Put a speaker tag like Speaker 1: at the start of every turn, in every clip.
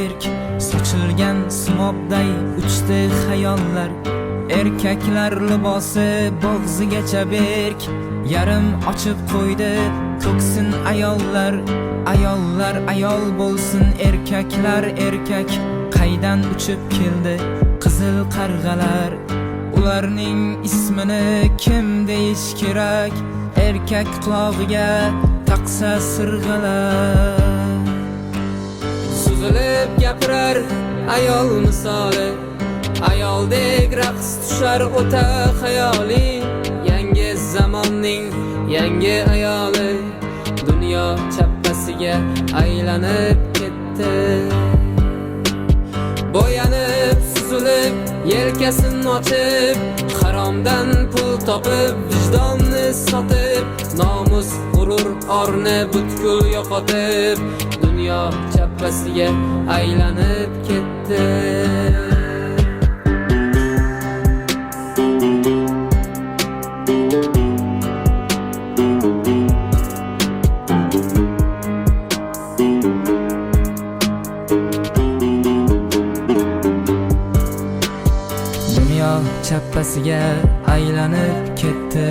Speaker 1: berk, sochilgan simobday uchdi xayollar. Erkaklar libosi bo'g'zigacha berk, yarim ochib qo'ydi ko'ksin ayollar. Ayollar ayol bo'lsin, erkaklar erkak. Qaydan uchib keldi qizil qarg'alar? Ularning ismini kim deyish kerak? Erkak qulog'iga taqsa sirg'alar. Suzilib gapirar ayol misoli, ayoldek raqs tushar o'ta xayoli. Yangi zamonning yangi ayoli, dunyo chappasiga aylanib ketdi. Bo'yanib, suzilib, yelkasin ochib, haromdan pul topib, vijdonni sotib, nomus, g'urur, orni butkul yo'qotib, dunyo chappasiga aylanib ketdi. Chappasiga aylanib ketdi,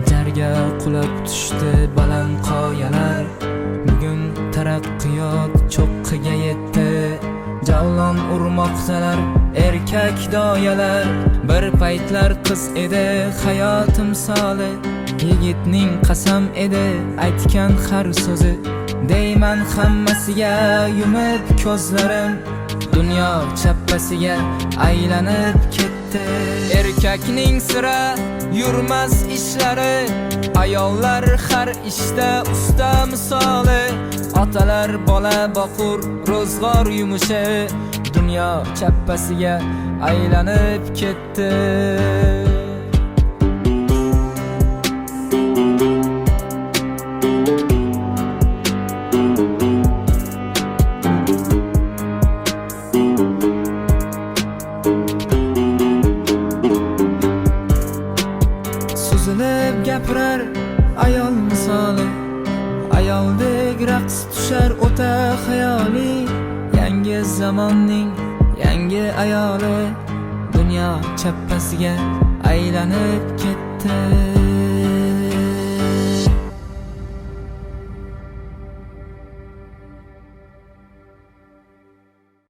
Speaker 1: jarga qulab tushdi baland qoyalar. Bugun taraqqiyot cho'qqiga yetdi, javlon urmoqdalar erkak doyalar. Bir paytlar qiz edi hayot timsoli, yigitning qasam edi aytgan har so'zi. Deyman hammasiga yumib ko'zlarim, dunyo chappasiga aylanib ketdi. Erkakning sira yurmas ishlari, ayollar har ishda usta misoli. Otalar bola boqur, ro'zg'or yumushi, dunyo chappasiga aylanib ketdi. Suzilib gapirar ayol misoli, ayoldek raqs tushar o'ta xayoli. Yangi zamonning yangi ayoli, dunyo chappasiga aylanib ketdi.